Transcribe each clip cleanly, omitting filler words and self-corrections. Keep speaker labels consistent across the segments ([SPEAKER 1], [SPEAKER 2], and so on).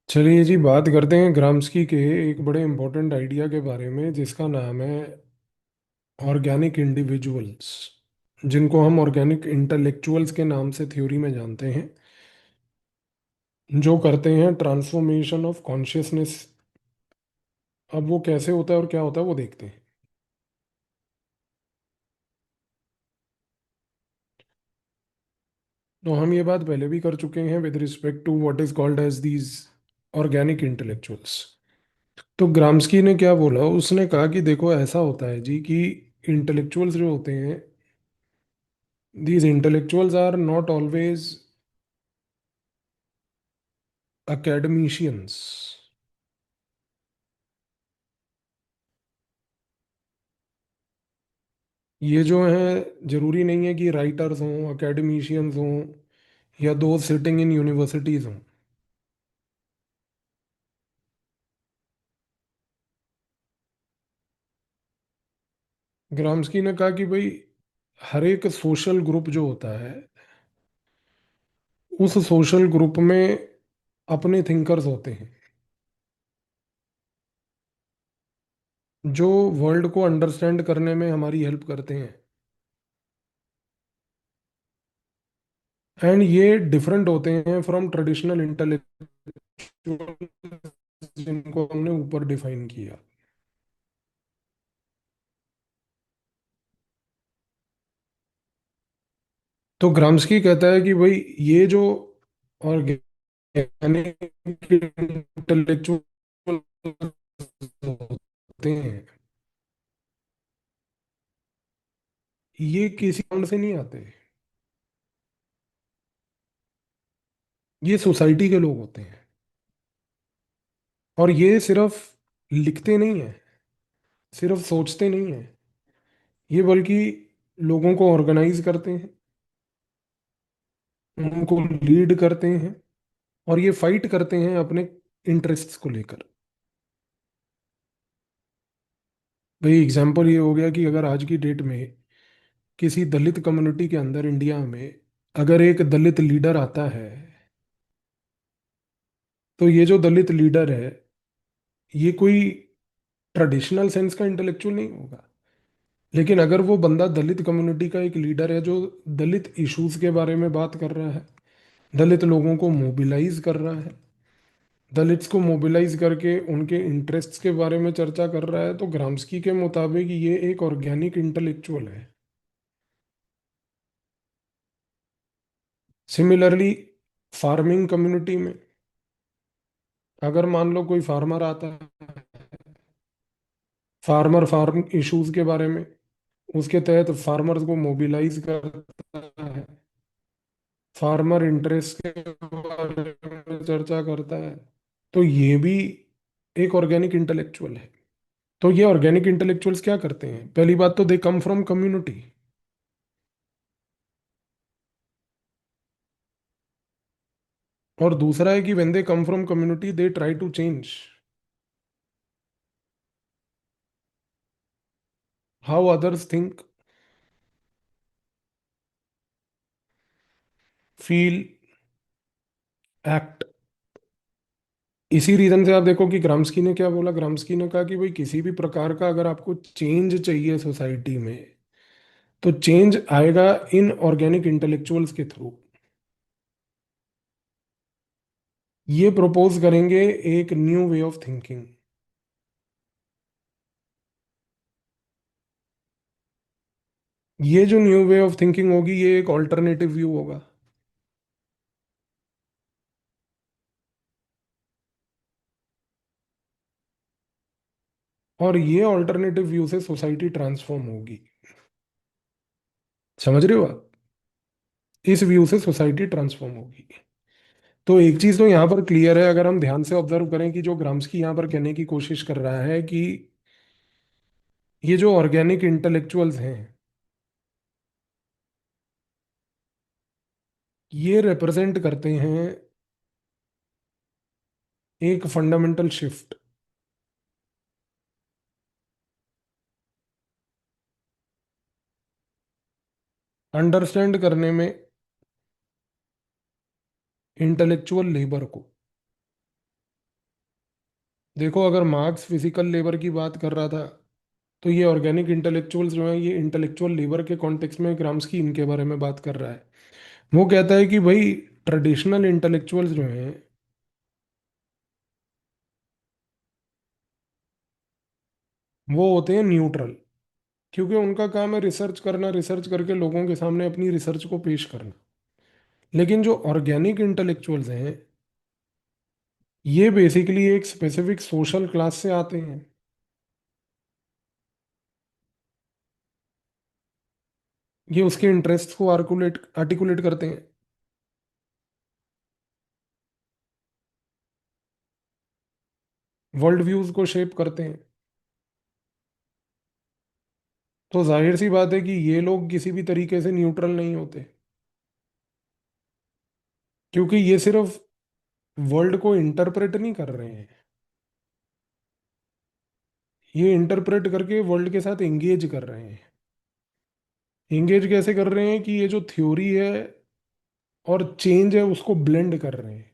[SPEAKER 1] चलिए जी, बात करते हैं ग्राम्स्की के एक बड़े इंपॉर्टेंट आइडिया के बारे में जिसका नाम है ऑर्गेनिक इंडिविजुअल्स, जिनको हम ऑर्गेनिक इंटेलेक्चुअल्स के नाम से थ्योरी में जानते हैं, जो करते हैं ट्रांसफॉर्मेशन ऑफ कॉन्शियसनेस। अब वो कैसे होता है और क्या होता है वो देखते हैं। तो हम ये बात पहले भी कर चुके हैं with respect to what is called as these organic intellectuals. तो ग्राम्स्की ने क्या बोला, उसने कहा कि देखो ऐसा होता है जी कि इंटेलेक्चुअल्स जो होते हैं, these intellectuals are not always academicians. ये जो हैं जरूरी नहीं है कि राइटर्स हों, academicians हों, या दो सिटिंग इन यूनिवर्सिटीज हों। ग्राम्स्की ने कहा कि भाई हर एक सोशल ग्रुप जो होता है, उस सोशल ग्रुप में अपने थिंकर्स होते हैं जो वर्ल्ड को अंडरस्टैंड करने में हमारी हेल्प करते हैं। एंड ये डिफरेंट होते हैं फ्रॉम ट्रेडिशनल इंटेलेक्चुअल जिनको हमने ऊपर डिफाइन किया। तो ग्राम्स्की कहता है कि भाई ये जो ऑर्गेनिक इंटेलेक्चुअल होते हैं, ये किसी काउंट से नहीं आते। ये सोसाइटी के लोग होते हैं, और ये सिर्फ लिखते नहीं है, सिर्फ सोचते नहीं है, ये बल्कि लोगों को ऑर्गेनाइज करते हैं, उनको लीड करते हैं, और ये फाइट करते हैं अपने इंटरेस्ट्स को लेकर। भाई एग्जाम्पल ये हो गया कि अगर आज की डेट में किसी दलित कम्युनिटी के अंदर इंडिया में अगर एक दलित लीडर आता है, तो ये जो दलित लीडर है, ये कोई ट्रेडिशनल सेंस का इंटेलेक्चुअल नहीं होगा। लेकिन अगर वो बंदा दलित कम्युनिटी का एक लीडर है जो दलित इश्यूज के बारे में बात कर रहा है, दलित लोगों को मोबिलाइज कर रहा है, दलित्स को मोबिलाइज करके उनके इंटरेस्ट्स के बारे में चर्चा कर रहा है, तो ग्राम्स्की के मुताबिक ये एक ऑर्गेनिक इंटेलेक्चुअल है। सिमिलरली फार्मिंग कम्युनिटी में अगर मान लो कोई फार्मर आता है, फार्मर फार्म इश्यूज के बारे में, उसके तहत फार्मर्स को मोबिलाइज करता है, फार्मर इंटरेस्ट के बारे में चर्चा करता है, तो ये भी एक ऑर्गेनिक इंटेलेक्चुअल है। तो ये ऑर्गेनिक इंटेलेक्चुअल्स क्या करते हैं? पहली बात तो दे कम फ्रॉम कम्युनिटी, और दूसरा है कि when they come from community they try to change how others think, feel, act. इसी रीजन से आप देखो कि ग्राम्स्की ने क्या बोला, ग्राम्स्की ने कहा कि भाई किसी भी प्रकार का अगर आपको चेंज चाहिए सोसाइटी में, तो चेंज आएगा इन ऑर्गेनिक इंटेलेक्चुअल्स के थ्रू। ये प्रपोज करेंगे एक न्यू वे ऑफ थिंकिंग। ये जो न्यू वे ऑफ थिंकिंग होगी, ये एक ऑल्टरनेटिव व्यू होगा, और ये ऑल्टरनेटिव व्यू से सोसाइटी ट्रांसफॉर्म होगी। समझ रहे हो आप? इस व्यू से सोसाइटी ट्रांसफॉर्म होगी। तो एक चीज तो यहाँ पर क्लियर है, अगर हम ध्यान से ऑब्जर्व करें कि जो ग्राम्स्की यहाँ पर कहने की कोशिश कर रहा है कि ये जो ऑर्गेनिक इंटेलेक्चुअल्स हैं, ये रिप्रेजेंट करते हैं एक फंडामेंटल शिफ्ट, अंडरस्टैंड करने में इंटेलेक्चुअल लेबर को। देखो, अगर मार्क्स फिजिकल लेबर की बात कर रहा था, तो ये ऑर्गेनिक इंटेलेक्चुअल्स जो हैं, ये इंटेलेक्चुअल लेबर के कॉन्टेक्स्ट में ग्राम्सकी इनके बारे में बात कर रहा है। वो कहता है कि भाई ट्रेडिशनल इंटेलेक्चुअल्स जो हैं, वो होते हैं न्यूट्रल, क्योंकि उनका काम है रिसर्च करना, रिसर्च करके लोगों के सामने अपनी रिसर्च को पेश करना। लेकिन जो ऑर्गेनिक इंटेलेक्चुअल्स हैं, ये बेसिकली एक स्पेसिफिक सोशल क्लास से आते हैं। ये उसके इंटरेस्ट को आर्कुलेट आर्टिकुलेट करते हैं, वर्ल्ड व्यूज को शेप करते हैं। तो जाहिर सी बात है कि ये लोग किसी भी तरीके से न्यूट्रल नहीं होते, क्योंकि ये सिर्फ वर्ल्ड को इंटरप्रेट नहीं कर रहे हैं, ये इंटरप्रेट करके वर्ल्ड के साथ एंगेज कर रहे हैं। एंगेज कैसे कर रहे हैं कि ये जो थ्योरी है और चेंज है उसको ब्लेंड कर रहे हैं।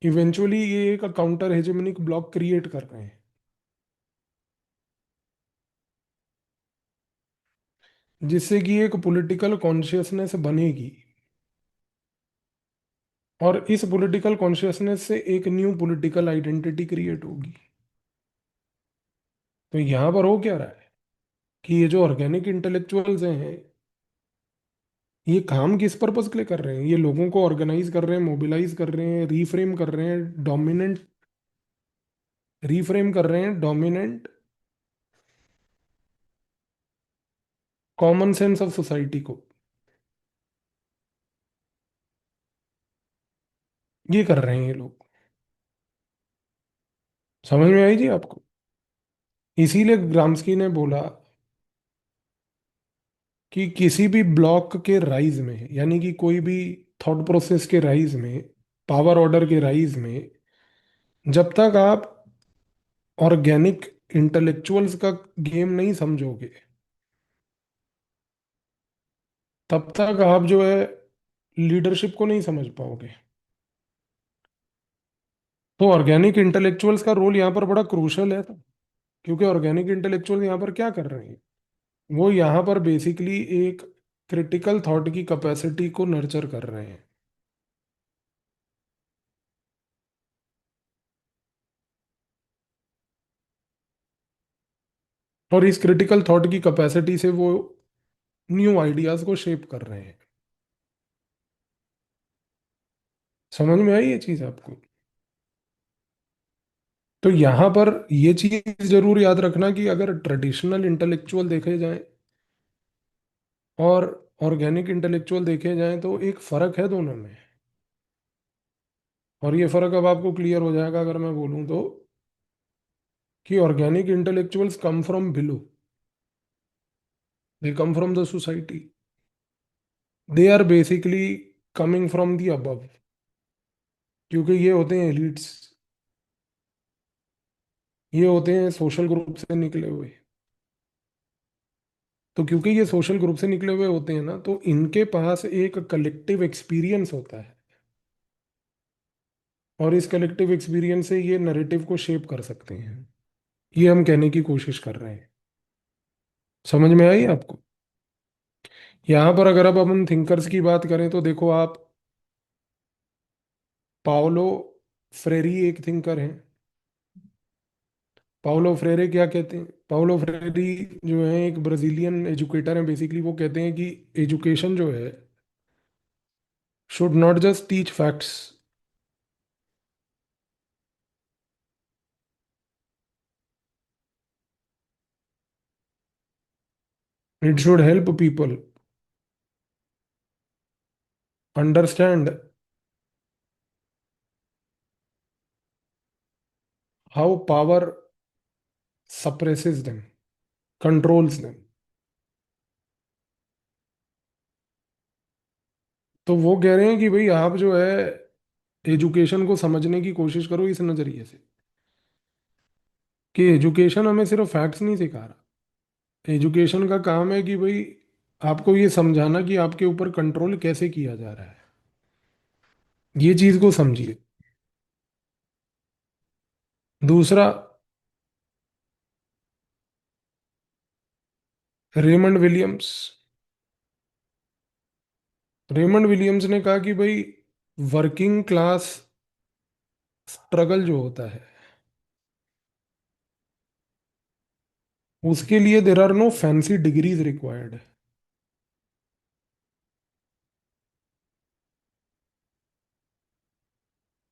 [SPEAKER 1] इवेंचुअली ये एक काउंटर हेजेमनिक ब्लॉक क्रिएट कर रहे हैं, जिससे कि एक पॉलिटिकल कॉन्शियसनेस बनेगी, और इस पॉलिटिकल कॉन्शियसनेस से एक न्यू पॉलिटिकल आइडेंटिटी क्रिएट होगी। तो यहाँ पर हो क्या रहा है कि ये जो ऑर्गेनिक इंटेलेक्चुअल्स हैं, ये काम किस पर्पस के लिए कर रहे हैं? ये लोगों को ऑर्गेनाइज कर रहे हैं, मोबिलाइज कर रहे हैं, रीफ्रेम कर रहे हैं डोमिनेंट, रीफ्रेम कर रहे हैं dominant common sense of society को। ये कर रहे हैं ये लोग। समझ में आई जी आपको? इसीलिए ग्राम्सकी ने बोला कि किसी भी ब्लॉक के राइज में, यानी कि कोई भी थॉट प्रोसेस के राइज में, पावर ऑर्डर के राइज में, जब तक आप ऑर्गेनिक इंटेलेक्चुअल्स का गेम नहीं समझोगे, तब तक आप जो है लीडरशिप को नहीं समझ पाओगे। तो ऑर्गेनिक इंटेलेक्चुअल्स का रोल यहाँ पर बड़ा क्रूशल है, क्योंकि ऑर्गेनिक इंटेलेक्चुअल यहाँ पर क्या कर रहे हैं? वो यहाँ पर बेसिकली एक क्रिटिकल थॉट की कैपेसिटी को नर्चर कर रहे हैं। और इस क्रिटिकल थॉट की कैपेसिटी से वो न्यू आइडियाज को शेप कर रहे हैं। समझ में आई ये चीज आपको? तो यहाँ पर ये चीज जरूर याद रखना कि अगर ट्रेडिशनल इंटेलेक्चुअल देखे जाएं और ऑर्गेनिक इंटेलेक्चुअल देखे जाएं, तो एक फर्क है दोनों में। और ये फर्क अब आपको क्लियर हो जाएगा अगर मैं बोलूं तो, कि organic intellectuals come from below, they come from the society, they are basically coming from the above, क्योंकि ये होते हैं एलिट्स, ये होते हैं सोशल ग्रुप से निकले हुए। तो क्योंकि ये सोशल ग्रुप से निकले हुए होते हैं ना, तो इनके पास एक कलेक्टिव एक्सपीरियंस होता है, और इस कलेक्टिव एक्सपीरियंस से ये नैरेटिव को शेप कर सकते हैं। ये हम कहने की कोशिश कर रहे हैं। समझ में आई आपको? यहाँ पर अगर अब हम थिंकर्स की बात करें, तो देखो आप, पाओलो फ्रेरी एक थिंकर हैं। पाओलो फ्रेरे क्या कहते हैं? पाओलो फ्रेरी जो है एक ब्राजीलियन एजुकेटर हैं। बेसिकली वो कहते हैं कि एजुकेशन जो है should not just teach facts, it should help people understand how power suppresses them, controls them। तो वो कह रहे हैं कि भाई आप जो है एजुकेशन को समझने की कोशिश करो इस नजरिए से, कि एजुकेशन हमें सिर्फ फैक्ट्स नहीं सिखा रहा। एजुकेशन का काम है कि भाई आपको ये समझाना कि आपके ऊपर कंट्रोल कैसे किया जा रहा है। ये चीज को समझिए। दूसरा, रेमंड विलियम्स। रेमंड विलियम्स ने कहा कि भाई, वर्किंग क्लास स्ट्रगल जो होता है, उसके लिए there are no fancy degrees required,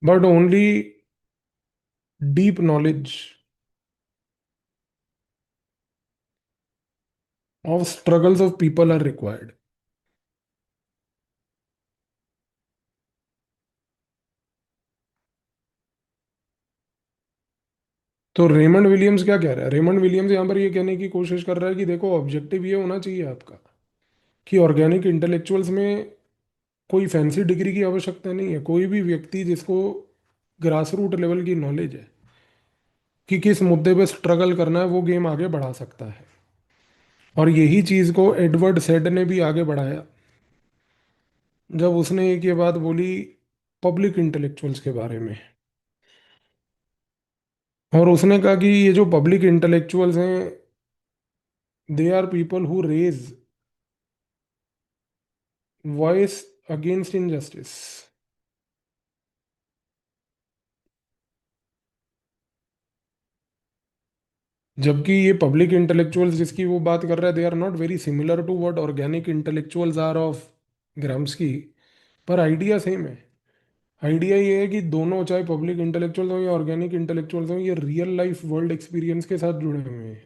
[SPEAKER 1] but only deep knowledge of struggles of people are required. तो रेमंड विलियम्स क्या कह रहा है? रेमंड विलियम्स यहाँ पर ये कहने की कोशिश कर रहा है कि देखो, ऑब्जेक्टिव ये होना चाहिए आपका कि ऑर्गेनिक इंटेलेक्चुअल्स में कोई फैंसी डिग्री की आवश्यकता नहीं है। कोई भी व्यक्ति जिसको ग्रास रूट लेवल की नॉलेज है कि किस मुद्दे पे स्ट्रगल करना है, वो गेम आगे बढ़ा सकता है। और यही चीज को एडवर्ड सेड ने भी आगे बढ़ाया जब उसने एक ये बात बोली पब्लिक इंटेलेक्चुअल्स के बारे में। और उसने कहा कि ये जो पब्लिक इंटेलेक्चुअल्स हैं, they are people who raise voice against injustice. जबकि ये पब्लिक इंटेलेक्चुअल्स जिसकी वो बात कर रहा है, they are not very similar to what organic intellectuals are of Gramsci, पर आइडिया सेम है। आइडिया ये है कि दोनों, चाहे पब्लिक इंटेलेक्चुअल्स हो या ऑर्गेनिक इंटेलेक्चुअल्स हो, ये रियल लाइफ वर्ल्ड एक्सपीरियंस के साथ जुड़े हुए हैं।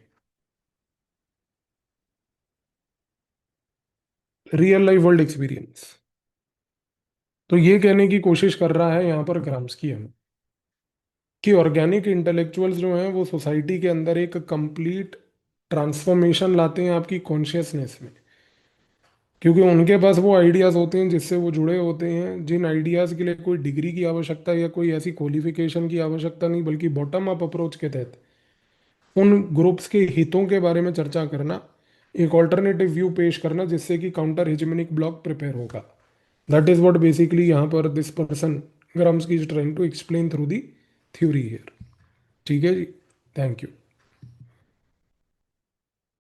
[SPEAKER 1] Real life world experience. तो ये कहने की कोशिश कर रहा है यहाँ पर ग्राम्सकी हमें कि ऑर्गेनिक इंटेलेक्चुअल्स जो हैं वो सोसाइटी के अंदर एक कंप्लीट ट्रांसफॉर्मेशन लाते हैं आपकी कॉन्शियसनेस में। क्योंकि उनके पास वो आइडियाज होते हैं जिससे वो जुड़े होते हैं, जिन आइडियाज के लिए कोई डिग्री की आवश्यकता या कोई ऐसी क्वालिफिकेशन की आवश्यकता नहीं, बल्कि बॉटम अप अप्रोच के तहत उन ग्रुप्स के हितों के बारे में चर्चा करना, एक ऑल्टरनेटिव व्यू पेश करना, जिससे कि काउंटर हिजमेनिक ब्लॉक प्रिपेयर होगा। दैट इज व्हाट बेसिकली यहाँ पर this person Gramsci is trying to explain through the theory here. ठीक है जी। Thank you.